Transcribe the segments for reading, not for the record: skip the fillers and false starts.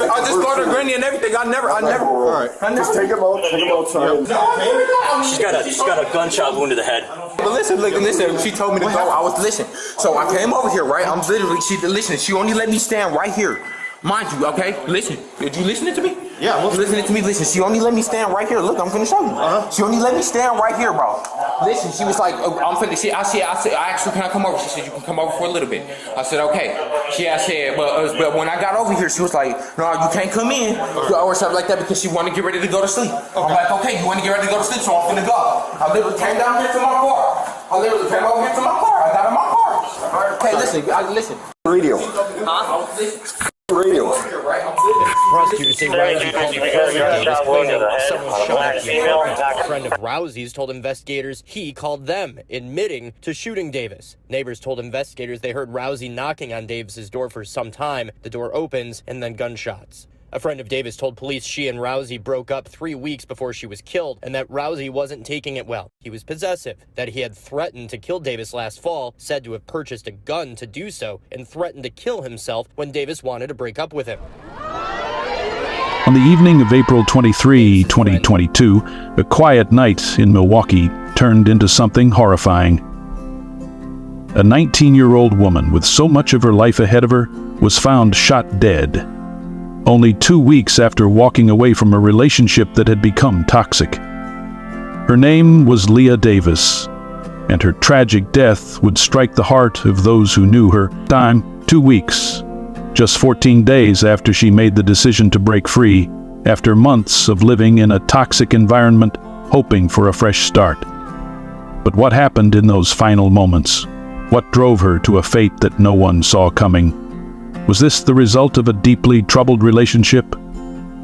I just called her granny and everything. I never. All right. Just take him outside. She's got a gunshot wound to the head. But listen. She told me to go. I was listening. So I came over here, right? I'm literally. She only let me stand right here. Mind you, okay? Listen. Did you listening to me? Yeah, I'm listening to me. Listen, she only let me stand right here. Look, I'm finna show you. She only let me stand right here, bro. Listen, she was like, I'm finna. I asked her, can I come over? She said, you can come over for a little bit. I said, okay. I said, but when I got over here, she was like, no, you can't come in or something like that because she wanted to get ready to go to sleep. Okay. I'm like, okay, you want to get ready to go to sleep, so I'm finna go. I literally came down here to my car. I literally came over here to my car. I got in my car. Okay, listen. Radio. Radio. Prosecutors say Rowsey called investigators claiming someone shot him. A friend of Rowsey's told investigators he called them, admitting to shooting Davis. Neighbors told investigators they heard Rowsey knocking on Davis's door for some time. The door opens and then gunshots. A friend of Davis told police she and Rowsey broke up 3 weeks before she was killed and that Rowsey wasn't taking it well. He was possessive, that he had threatened to kill Davis last fall, said to have purchased a gun to do so, and threatened to kill himself when Davis wanted to break up with him. On the evening of April 23, 2022, a quiet night in Milwaukee turned into something horrifying. A 19-year-old woman with so much of her life ahead of her was found shot dead, only 2 weeks after walking away from a relationship that had become toxic. Her name was Leah Davis, and her tragic death would strike the heart of those who knew her. Time, 2 weeks, just 14 days after she made the decision to break free, after months of living in a toxic environment, hoping for a fresh start. But what happened in those final moments? What drove her to a fate that no one saw coming? Was this the result of a deeply troubled relationship?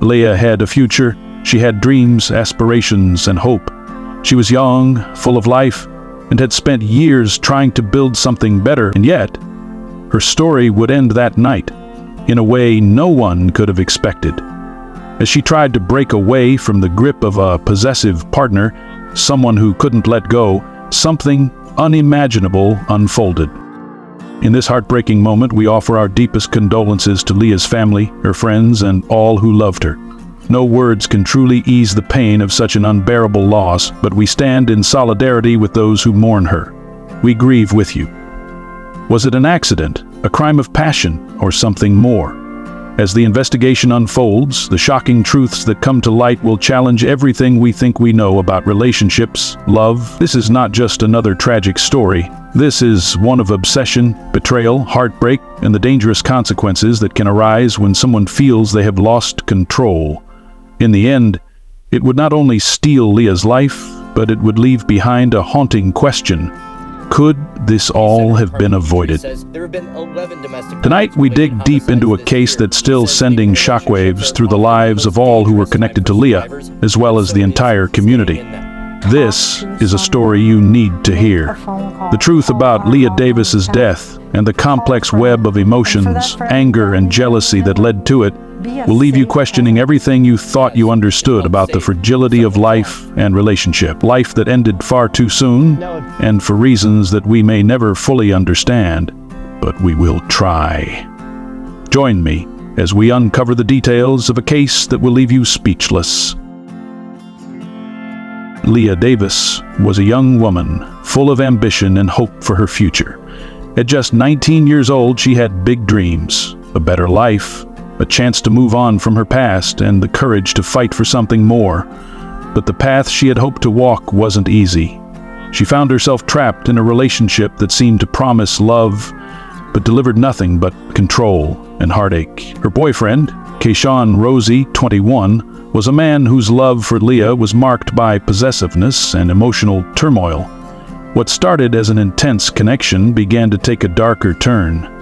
Leah had a future. She had dreams, aspirations, and hope. She was young, full of life, and had spent years trying to build something better, and yet, her story would end that night, in a way no one could have expected. As she tried to break away from the grip of a possessive partner, someone who couldn't let go, something unimaginable unfolded. In this heartbreaking moment, we offer our deepest condolences to Leah's family, her friends, and all who loved her. No words can truly ease the pain of such an unbearable loss, but we stand in solidarity with those who mourn her. We grieve with you. Was it an accident, a crime of passion, or something more? As the investigation unfolds, the shocking truths that come to light will challenge everything we think we know about relationships, love. This is not just another tragic story. This is one of obsession, betrayal, heartbreak, and the dangerous consequences that can arise when someone feels they have lost control. In the end, it would not only steal Leah's life, but it would leave behind a haunting question. Could this all have been avoided? Tonight, we dig deep into a case that's still sending shockwaves through the lives of all who were connected to Leah, as well as the entire community. This is a story you need to hear. The truth about Leah Davis's death and the complex web of emotions, anger, and jealousy that led to it will leave you questioning everything you thought you understood about the fragility of life and relationship. Life that ended far too soon, and for reasons that we may never fully understand, but we will try. Join me as we uncover the details of a case that will leave you speechless. Leah Davis was a young woman, full of ambition and hope for her future. At just 19 years old, she had big dreams, a better life, a chance to move on from her past, and the courage to fight for something more. But the path she had hoped to walk wasn't easy. She found herself trapped in a relationship that seemed to promise love, but delivered nothing but control and heartache. Her boyfriend, Keshawn Rowsey, 21, was a man whose love for Leah was marked by possessiveness and emotional turmoil. What started as an intense connection began to take a darker turn.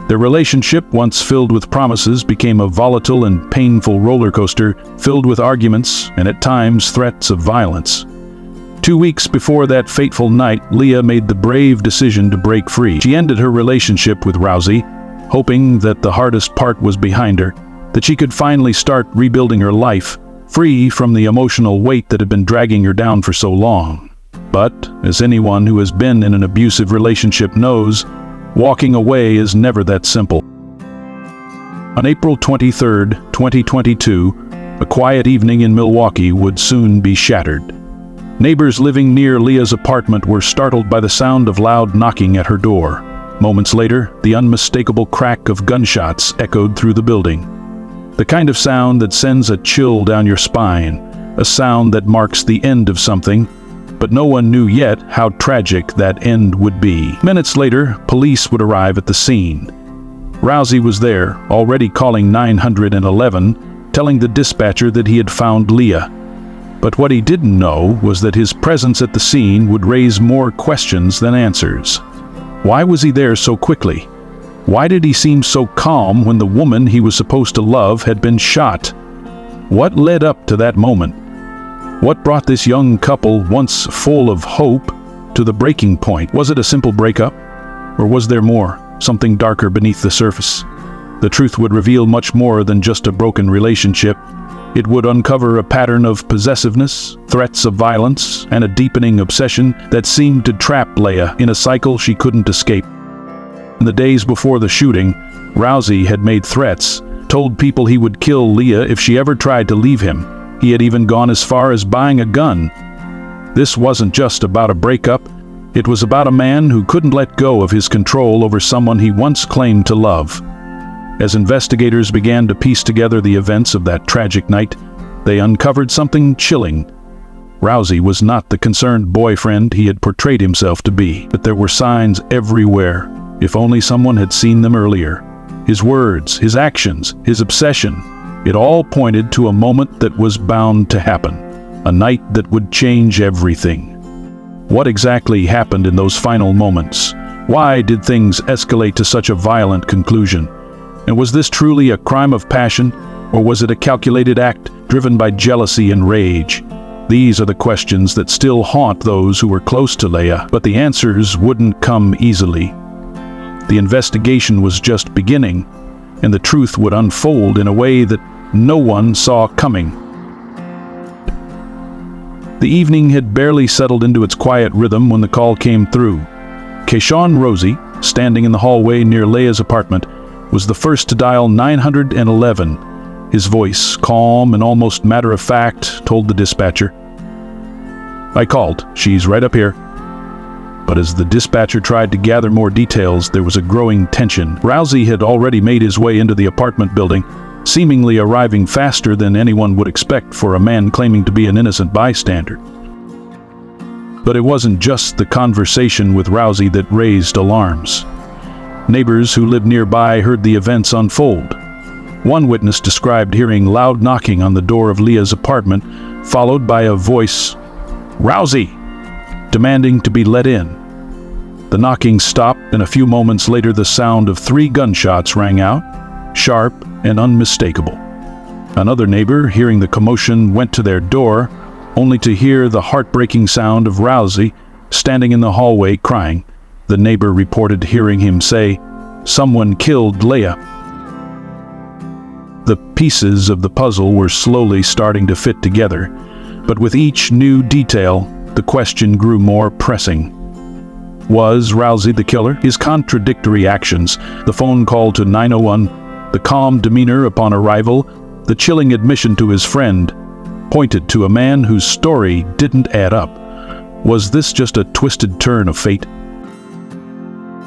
Their relationship, once filled with promises, became a volatile and painful roller coaster filled with arguments and at times threats of violence. 2 weeks before that fateful night, Leah made the brave decision to break free. She ended her relationship with Rowsey, hoping that the hardest part was behind her, that she could finally start rebuilding her life, free from the emotional weight that had been dragging her down for so long. But, as anyone who has been in an abusive relationship knows, walking away is never that simple. On April 23, 2022, a quiet evening in Milwaukee would soon be shattered. Neighbors living near Leah's apartment were startled by the sound of loud knocking at her door. Moments later, the unmistakable crack of gunshots echoed through the building. The kind of sound that sends a chill down your spine, a sound that marks the end of something, but no one knew yet how tragic that end would be. Minutes later, police would arrive at the scene. Rowsey was there, already calling 911, telling the dispatcher that he had found Leah. But what he didn't know was that his presence at the scene would raise more questions than answers. Why was he there so quickly? Why did he seem so calm when the woman he was supposed to love had been shot? What led up to that moment? What brought this young couple, once full of hope, to the breaking point? Was it a simple breakup? Or was there more, something darker beneath the surface? The truth would reveal much more than just a broken relationship. It would uncover a pattern of possessiveness, threats of violence, and a deepening obsession that seemed to trap Leah in a cycle she couldn't escape. In the days before the shooting, Rowsey had made threats, told people he would kill Leah if she ever tried to leave him. He had even gone as far as buying a gun. This wasn't just about a breakup. It was about a man who couldn't let go of his control over someone he once claimed to love. As investigators began to piece together the events of that tragic night, they uncovered something chilling. Rowsey was not the concerned boyfriend he had portrayed himself to be, but there were signs everywhere. If only someone had seen them earlier. His words, his actions, his obsession, it all pointed to a moment that was bound to happen, a night that would change everything. What exactly happened in those final moments? Why did things escalate to such a violent conclusion? And was this truly a crime of passion, or was it a calculated act driven by jealousy and rage? These are the questions that still haunt those who were close to Leah, but the answers wouldn't come easily. The investigation was just beginning, and the truth would unfold in a way that no one saw coming. The evening had barely settled into its quiet rhythm when the call came through. Keshawn Rowsey, standing in the hallway near Leah's apartment, was the first to dial 911. His voice, calm and almost matter-of-fact, told the dispatcher, "I called. She's right up here." But as the dispatcher tried to gather more details, there was a growing tension. Rowsey had already made his way into the apartment building, seemingly arriving faster than anyone would expect for a man claiming to be an innocent bystander. But it wasn't just the conversation with Rowsey that raised alarms. Neighbors who lived nearby heard the events unfold. One witness described hearing loud knocking on the door of Leah's apartment, followed by a voice, "Rowsey!" demanding to be let in. The knocking stopped, and a few moments later the sound of 3 gunshots rang out, sharp and unmistakable. Another neighbor, hearing the commotion, went to their door, only to hear the heartbreaking sound of Rowsey standing in the hallway crying. The neighbor reported hearing him say, "Someone killed Leah." The pieces of the puzzle were slowly starting to fit together, but with each new detail, the question grew more pressing. Was Rowsey the killer? His contradictory actions, the phone call to 911, the calm demeanor upon arrival, the chilling admission to his friend, pointed to a man whose story didn't add up. Was this just a twisted turn of fate?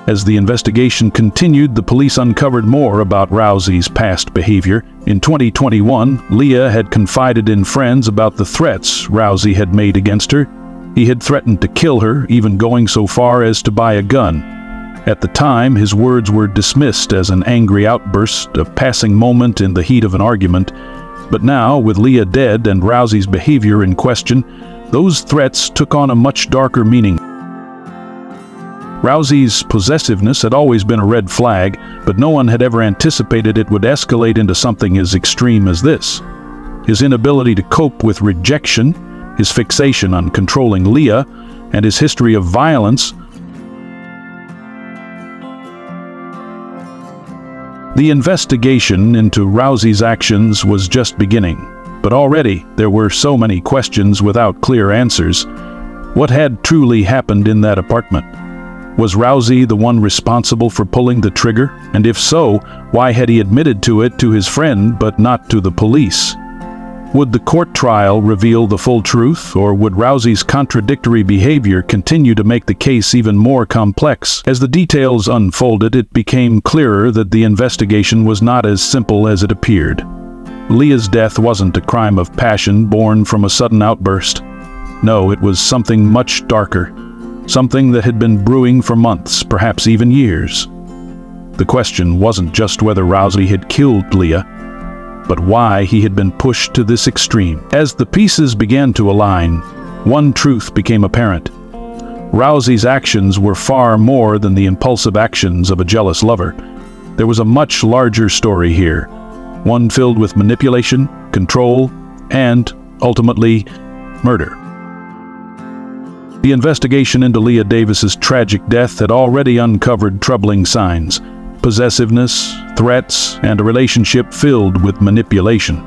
As the investigation continued, the police uncovered more about Rowsey's past behavior. In 2021, Leah had confided in friends about the threats Rowsey had made against her. He had threatened to kill her, even going so far as to buy a gun. At the time, his words were dismissed as an angry outburst, a passing moment in the heat of an argument. But now, with Leah dead and Rowsey's behavior in question, those threats took on a much darker meaning. Rowsey's possessiveness had always been a red flag, but no one had ever anticipated it would escalate into something as extreme as this. His inability to cope with rejection, his fixation on controlling Leah, and his history of violence. The investigation into Rowsey's actions was just beginning, but already there were so many questions without clear answers. What had truly happened in that apartment? Was Rowsey the one responsible for pulling the trigger? And if so, why had he admitted to it to his friend but not to the police? Would the court trial reveal the full truth, or would Rowsey's contradictory behavior continue to make the case even more complex? As the details unfolded, it became clearer that the investigation was not as simple as it appeared. Leah's death wasn't a crime of passion born from a sudden outburst. No, it was something much darker, something that had been brewing for months, perhaps even years. The question wasn't just whether Rowsey had killed Leah, but why he had been pushed to this extreme. As the pieces began to align, one truth became apparent. Rowsey's actions were far more than the impulsive actions of a jealous lover. There was a much larger story here, one filled with manipulation, control, and, ultimately, murder. The investigation into Leah Davis's tragic death had already uncovered troubling signs: possessiveness, threats, and a relationship filled with manipulation.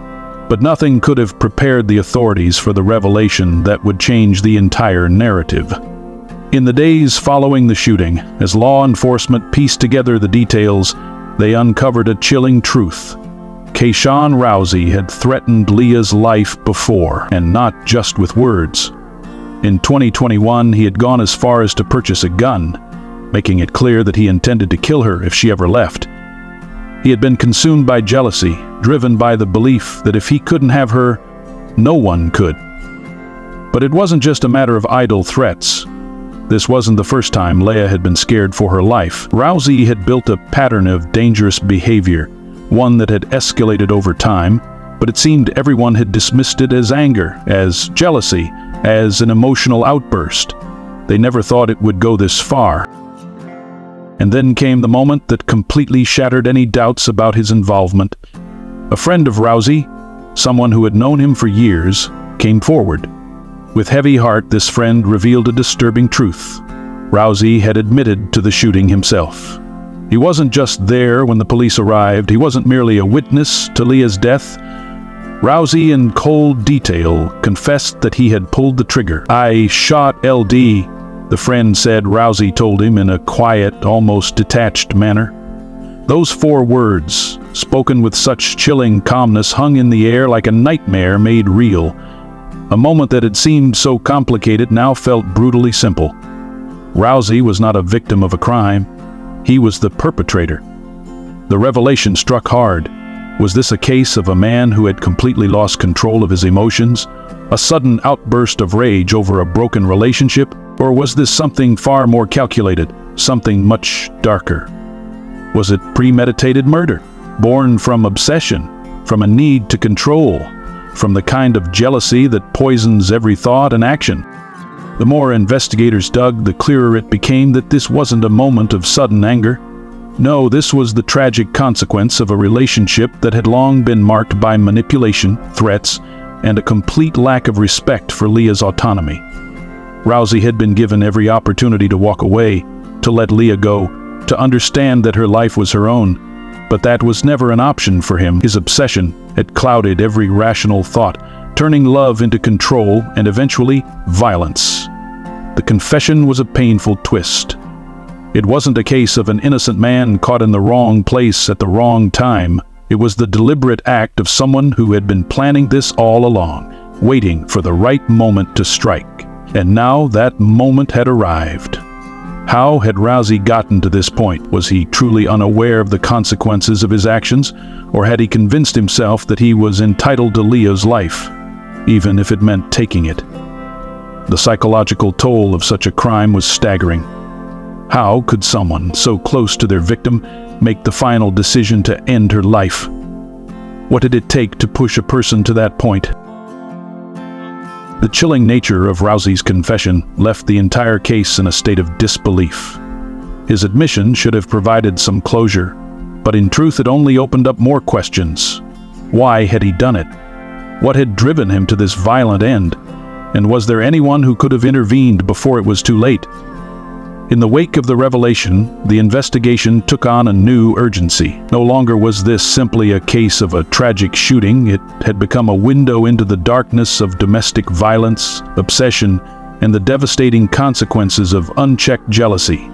But nothing could have prepared the authorities for the revelation that would change the entire narrative. In the days following the shooting, as law enforcement pieced together the details, they uncovered a chilling truth. Keshawn Rowsey had threatened Leah's life before, and not just with words. In 2021, he had gone as far as to purchase a gun, making it clear that he intended to kill her if she ever left. He had been consumed by jealousy, driven by the belief that if he couldn't have her, no one could. But it wasn't just a matter of idle threats. This wasn't the first time Leah had been scared for her life. Rowsey had built a pattern of dangerous behavior, one that had escalated over time, but it seemed everyone had dismissed it as anger, as jealousy, as an emotional outburst. They never thought it would go this far. And then came the moment that completely shattered any doubts about his involvement. A friend of Rowsey, someone who had known him for years, came forward. With heavy heart, this friend revealed a disturbing truth. Rowsey had admitted to the shooting himself. He wasn't just there when the police arrived. He wasn't merely a witness to Leah's death. Rowsey, in cold detail, confessed that he had pulled the trigger. "I shot LD," the friend said Rowsey told him in a quiet, almost detached manner. Those 4 words, spoken with such chilling calmness, hung in the air like a nightmare made real. A moment that had seemed so complicated now felt brutally simple. Rowsey was not a victim of a crime. He was the perpetrator. The revelation struck hard. Was this a case of a man who had completely lost control of his emotions? A sudden outburst of rage over a broken relationship? Or was this something far more calculated, something much darker? Was it premeditated murder, born from obsession, from a need to control, from the kind of jealousy that poisons every thought and action? The more investigators dug, the clearer it became that this wasn't a moment of sudden anger. No, this was the tragic consequence of a relationship that had long been marked by manipulation, threats, and a complete lack of respect for Leah's autonomy. Rowsey had been given every opportunity to walk away, to let Leah go, to understand that her life was her own. But that was never an option for him. His obsession had clouded every rational thought, turning love into control and eventually violence. The confession was a painful twist. It wasn't a case of an innocent man caught in the wrong place at the wrong time. It was the deliberate act of someone who had been planning this all along, waiting for the right moment to strike. And now that moment had arrived. How had Rowsey gotten to this point? Was he truly unaware of the consequences of his actions, or had he convinced himself that he was entitled to Leah's life, even if it meant taking it? The psychological toll of such a crime was staggering. How could someone so close to their victim make the final decision to end her life? What did it take to push a person to that point? The chilling nature of Rowsey's confession left the entire case in a state of disbelief. His admission should have provided some closure, but in truth it only opened up more questions. Why had he done it? What had driven him to this violent end? And was there anyone who could have intervened before it was too late? In the wake of the revelation, the investigation took on a new urgency. No longer was this simply a case of a tragic shooting. It had become a window into the darkness of domestic violence, obsession, and the devastating consequences of unchecked jealousy.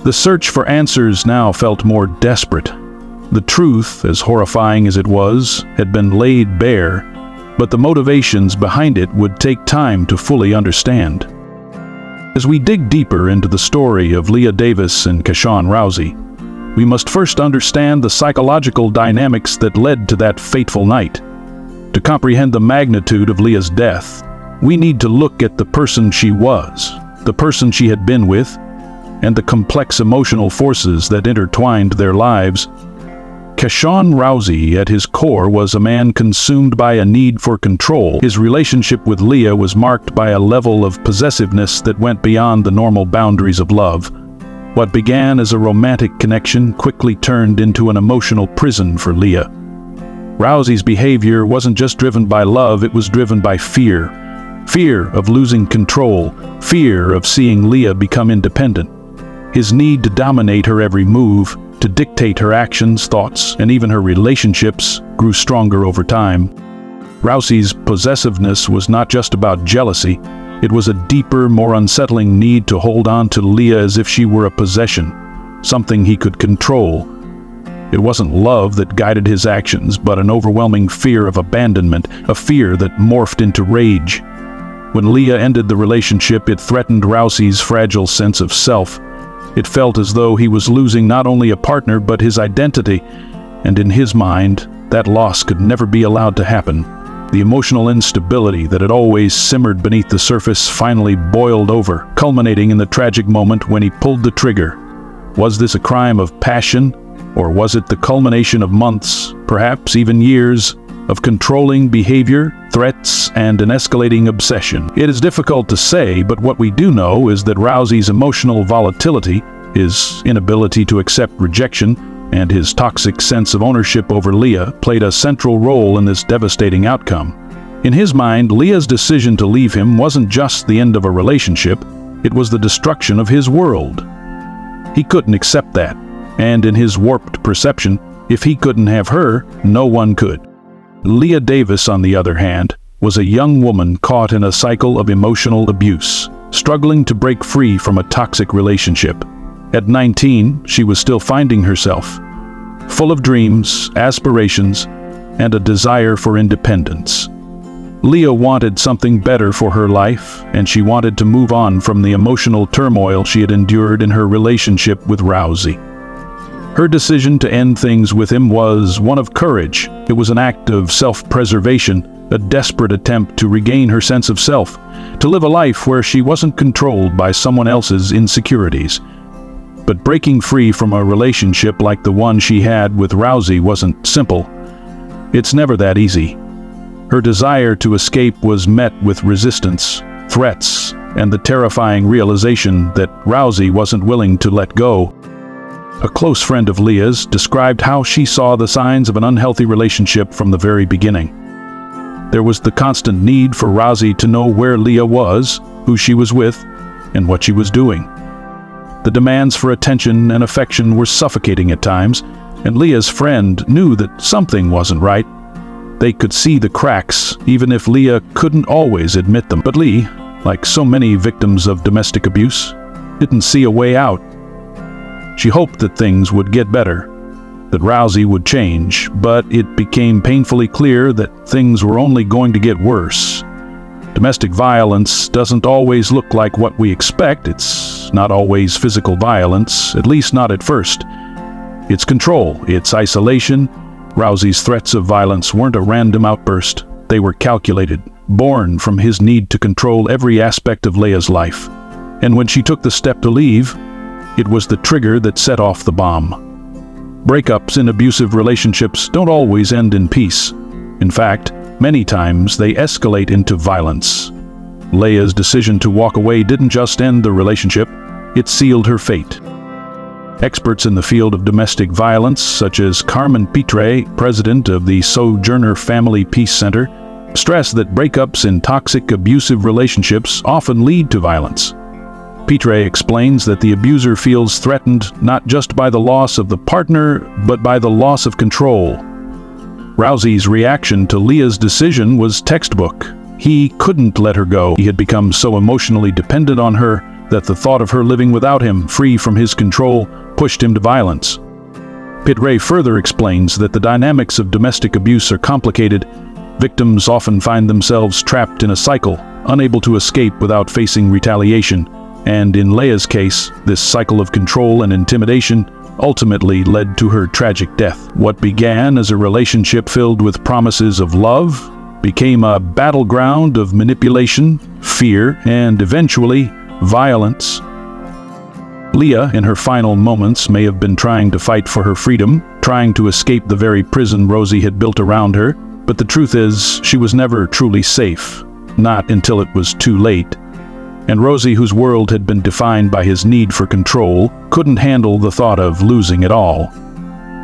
The search for answers now felt more desperate. The truth, as horrifying as it was, had been laid bare, but the motivations behind it would take time to fully understand. As we dig deeper into the story of Leah Davis and Keshawn Rowsey, we must first understand the psychological dynamics that led to that fateful night. To comprehend the magnitude of Leah's death, we need to look at the person she was, the person she had been with, and the complex emotional forces that intertwined their lives. Keshawn Rowsey, at his core, was a man consumed by a need for control. His relationship with Leah was marked by a level of possessiveness that went beyond the normal boundaries of love. What began as a romantic connection quickly turned into an emotional prison for Leah. Rowsey's behavior wasn't just driven by love, it was driven by fear. Fear of losing control, fear of seeing Leah become independent. His need to dominate her every move, to dictate her actions, thoughts, and even her relationships grew stronger over time. Rowsey's possessiveness was not just about jealousy. It was a deeper, more unsettling need to hold on to Leah as if she were a possession, something he could control. It wasn't love that guided his actions, but an overwhelming fear of abandonment, a fear that morphed into rage. When Leah ended the relationship, it threatened Rowsey's fragile sense of self. It felt as though he was losing not only a partner but his identity, and in his mind, that loss could never be allowed to happen. The emotional instability that had always simmered beneath the surface finally boiled over, culminating in the tragic moment when he pulled the trigger. Was this a crime of passion, or was it the culmination of months, perhaps even years, of controlling behavior, threats, and an escalating obsession? It is difficult to say, but what we do know is that Rowsey's emotional volatility, his inability to accept rejection, and his toxic sense of ownership over Leah played a central role in this devastating outcome. In his mind, Leah's decision to leave him wasn't just the end of a relationship, it was the destruction of his world. He couldn't accept that, and in his warped perception, if he couldn't have her, no one could. Leah Davis, on the other hand, was a young woman caught in a cycle of emotional abuse, struggling to break free from a toxic relationship. At 19, she was still finding herself, full of dreams, aspirations, and a desire for independence. Leah wanted something better for her life, and she wanted to move on from the emotional turmoil she had endured in her relationship with Rowsey. Her decision to end things with him was one of courage. It was an act of self-preservation, a desperate attempt to regain her sense of self, to live a life where she wasn't controlled by someone else's insecurities. But breaking free from a relationship like the one she had with Rowsey wasn't simple. It's never that easy. Her desire to escape was met with resistance, threats, and the terrifying realization that Rowsey wasn't willing to let go. A close friend of Leah's described how she saw the signs of an unhealthy relationship from the very beginning. There was the constant need for Rowsey to know where Leah was, who she was with, and what she was doing. The demands for attention and affection were suffocating at times, and Leah's friend knew that something wasn't right. They could see the cracks, even if Leah couldn't always admit them. But Lee, like so many victims of domestic abuse, didn't see a way out. She hoped that things would get better, that Rowsey would change, but it became painfully clear that things were only going to get worse. Domestic violence doesn't always look like what we expect. It's not always physical violence, at least not at first. It's control, it's isolation. Rowsey's threats of violence weren't a random outburst. They were calculated, born from his need to control every aspect of Leah's life. And when she took the step to leave, it was the trigger that set off the bomb. Breakups in abusive relationships don't always end in peace. In fact, many times they escalate into violence. Leah's decision to walk away didn't just end the relationship, it sealed her fate. Experts in the field of domestic violence, such as Carmen Pitre, president of the Sojourner Family Peace Center, stress that breakups in toxic abusive relationships often lead to violence. Pitre explains that the abuser feels threatened not just by the loss of the partner, but by the loss of control. Rowsey's reaction to Leah's decision was textbook. He couldn't let her go. He had become so emotionally dependent on her that the thought of her living without him, free from his control, pushed him to violence. Pitt Ray further explains that the dynamics of domestic abuse are complicated. Victims often find themselves trapped in a cycle, unable to escape without facing retaliation. And in Leah's case, this cycle of control and intimidation ultimately led to her tragic death. What began as a relationship filled with promises of love became a battleground of manipulation, fear, and eventually violence. Leah, in her final moments, may have been trying to fight for her freedom, trying to escape the very prison Rowsey had built around her, but the truth is, she was never truly safe, not until it was too late. And Rowsey, whose world had been defined by his need for control, couldn't handle the thought of losing it all.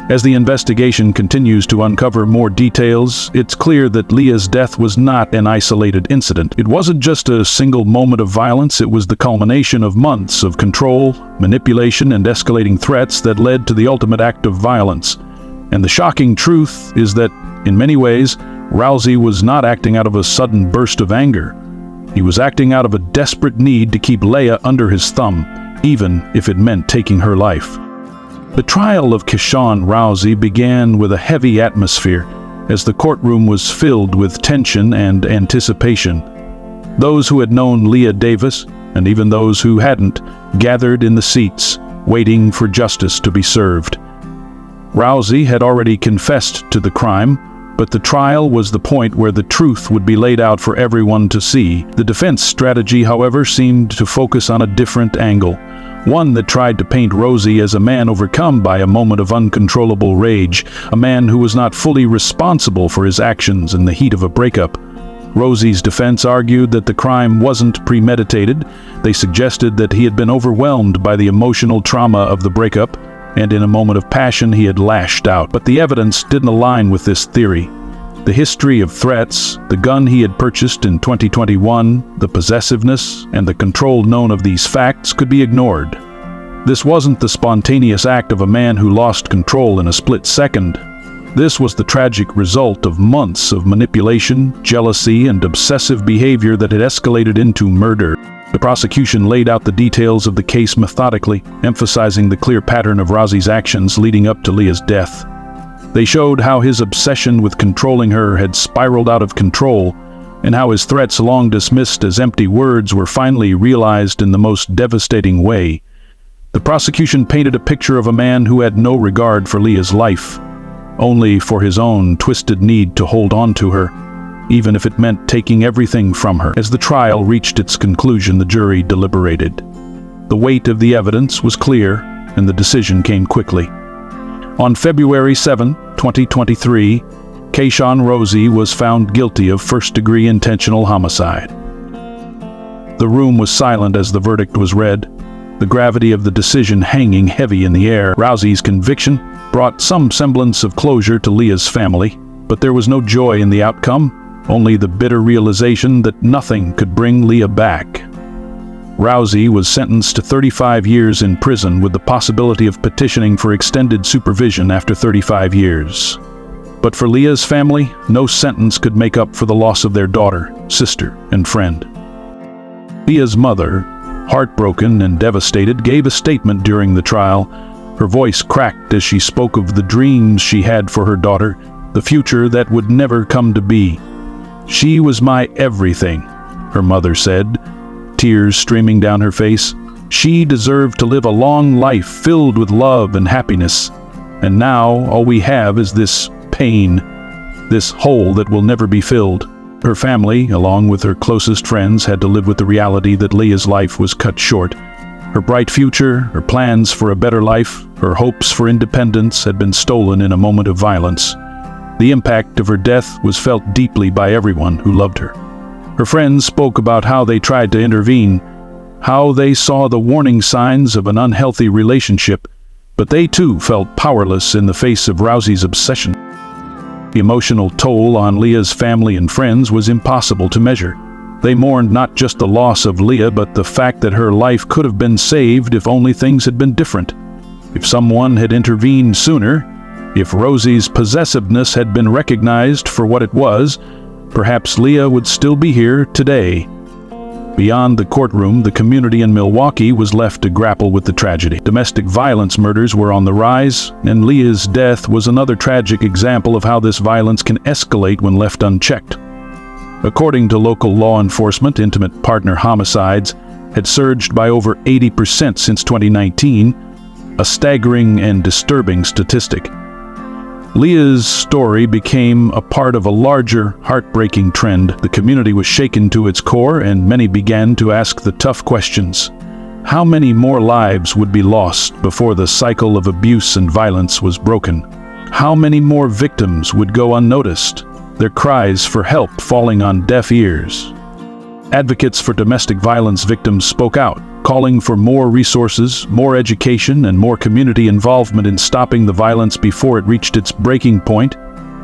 As the investigation continues to uncover more details, it's clear that Leah's death was not an isolated incident. It wasn't just a single moment of violence, it was the culmination of months of control, manipulation, and escalating threats that led to the ultimate act of violence. And the shocking truth is that, in many ways, Rowsey was not acting out of a sudden burst of anger. He was acting out of a desperate need to keep Leah under his thumb, even if it meant taking her life. The trial of Keshawn Rowsey began with a heavy atmosphere, as the courtroom was filled with tension and anticipation. Those who had known Leah Davis, and even those who hadn't, gathered in the seats, waiting for justice to be served. Rowsey had already confessed to the crime, but the trial was the point where the truth would be laid out for everyone to see. The defense strategy, however, seemed to focus on a different angle, one that tried to paint Rowsey as a man overcome by a moment of uncontrollable rage, a man who was not fully responsible for his actions in the heat of a breakup. Rowsey's defense argued that the crime wasn't premeditated. They suggested that he had been overwhelmed by the emotional trauma of the breakup, and in a moment of passion he had lashed out. But the evidence didn't align with this theory. The history of threats, the gun he had purchased in 2021, the possessiveness, and the control known of these facts could be ignored. This wasn't the spontaneous act of a man who lost control in a split second. This was the tragic result of months of manipulation, jealousy, and obsessive behavior that had escalated into murder. The prosecution laid out the details of the case methodically, emphasizing the clear pattern of Rowsey's actions leading up to Leah's death. They showed how his obsession with controlling her had spiraled out of control, and how his threats, long dismissed as empty words, were finally realized in the most devastating way. The prosecution painted a picture of a man who had no regard for Leah's life, only for his own twisted need to hold on to her, even if it meant taking everything from her. As the trial reached its conclusion, the jury deliberated. The weight of the evidence was clear, and the decision came quickly. On February 7, 2023, Keshawn Rowsey was found guilty of first-degree intentional homicide. The room was silent as the verdict was read, the gravity of the decision hanging heavy in the air. Rowsey's conviction brought some semblance of closure to Leah's family, but there was no joy in the outcome, only the bitter realization that nothing could bring Leah back. Rowsey was sentenced to 35 years in prison with the possibility of petitioning for extended supervision after 35 years. But for Leah's family, no sentence could make up for the loss of their daughter, sister, and friend. Leah's mother, heartbroken and devastated, gave a statement during the trial. Her voice cracked as she spoke of the dreams she had for her daughter, the future that would never come to be. "She was my everything," her mother said, tears streaming down her face. "She deserved to live a long life filled with love and happiness. And now all we have is this pain, this hole that will never be filled." Her family, along with her closest friends, had to live with the reality that Leah's life was cut short. Her bright future, her plans for a better life, her hopes for independence had been stolen in a moment of violence. The impact of her death was felt deeply by everyone who loved her. Her friends spoke about how they tried to intervene, how they saw the warning signs of an unhealthy relationship, but they too felt powerless in the face of Rowsey's obsession. The emotional toll on Leah's family and friends was impossible to measure. They mourned not just the loss of Leah, but the fact that her life could have been saved if only things had been different. If someone had intervened sooner, if Rowsey's possessiveness had been recognized for what it was, perhaps Leah would still be here today. Beyond the courtroom, the community in Milwaukee was left to grapple with the tragedy. Domestic violence murders were on the rise, and Leah's death was another tragic example of how this violence can escalate when left unchecked. According to local law enforcement, intimate partner homicides had surged by over 80% since 2019, a staggering and disturbing statistic. Leah's story became a part of a larger, heartbreaking trend. The community was shaken to its core, and many began to ask the tough questions. How many more lives would be lost before the cycle of abuse and violence was broken? How many more victims would go unnoticed, their cries for help falling on deaf ears? Advocates for domestic violence victims spoke out, calling for more resources, more education, and more community involvement in stopping the violence before it reached its breaking point.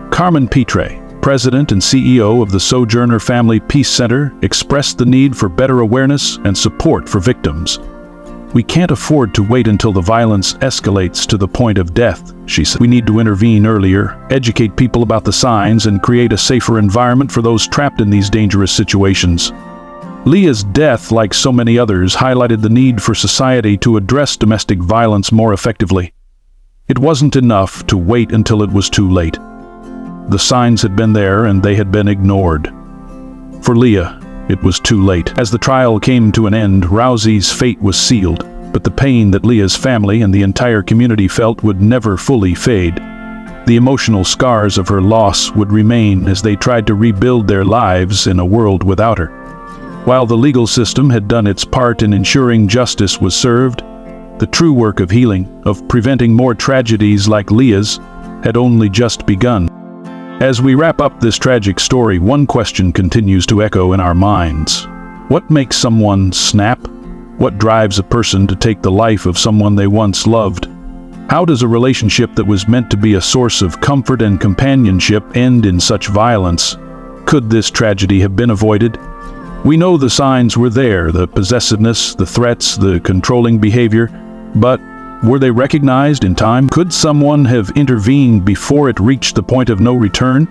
Carmen Petre, president and CEO of the Sojourner Family Peace Center, expressed the need for better awareness and support for victims. "We can't afford to wait until the violence escalates to the point of death," she said. "We need to intervene earlier, educate people about the signs, and create a safer environment for those trapped in these dangerous situations." Leah's death, like so many others, highlighted the need for society to address domestic violence more effectively. It wasn't enough to wait until it was too late. The signs had been there, and they had been ignored. For Leah, it was too late. As the trial came to an end, Rowsey's fate was sealed, but the pain that Leah's family and the entire community felt would never fully fade. The emotional scars of her loss would remain as they tried to rebuild their lives in a world without her. While the legal system had done its part in ensuring justice was served, the true work of healing, of preventing more tragedies like Leah's, had only just begun. As we wrap up this tragic story, one question continues to echo in our minds. What makes someone snap? What drives a person to take the life of someone they once loved? How does a relationship that was meant to be a source of comfort and companionship end in such violence? Could this tragedy have been avoided? We know the signs were there, the possessiveness, the threats, the controlling behavior, but were they recognized in time? Could someone have intervened before it reached the point of no return?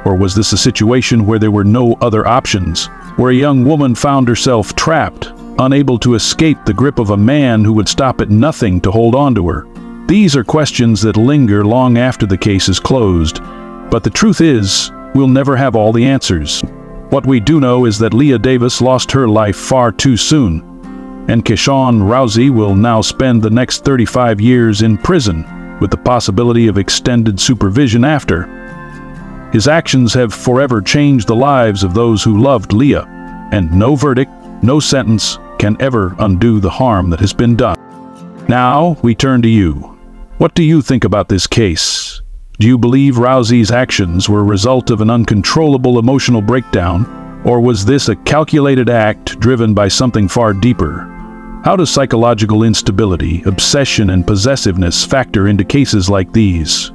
Or was this a situation where there were no other options, where a young woman found herself trapped, unable to escape the grip of a man who would stop at nothing to hold on to her? These are questions that linger long after the case is closed, but the truth is, we'll never have all the answers. What we do know is that Leah Davis lost her life far too soon, and Keshawn Rowsey will now spend the next 35 years in prison, with the possibility of extended supervision after. His actions have forever changed the lives of those who loved Leah, and no verdict, no sentence can ever undo the harm that has been done. Now we turn to you. What do you think about this case? Do you believe Rowsey's actions were a result of an uncontrollable emotional breakdown, or was this a calculated act driven by something far deeper? How does psychological instability, obsession, and possessiveness factor into cases like these?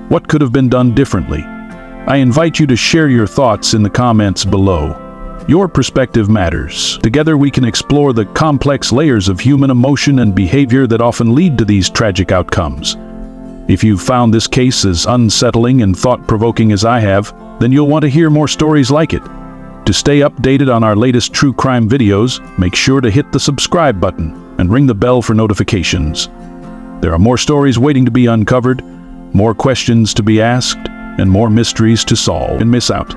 What could have been done differently? I invite you to share your thoughts in the comments below. Your perspective matters. Together we can explore the complex layers of human emotion and behavior that often lead to these tragic outcomes. If you've found this case as unsettling and thought-provoking as I have, then you'll want to hear more stories like it. To stay updated on our latest true crime videos, make sure to hit the subscribe button and ring the bell for notifications. There are more stories waiting to be uncovered, more questions to be asked, and more mysteries to solve. And miss out.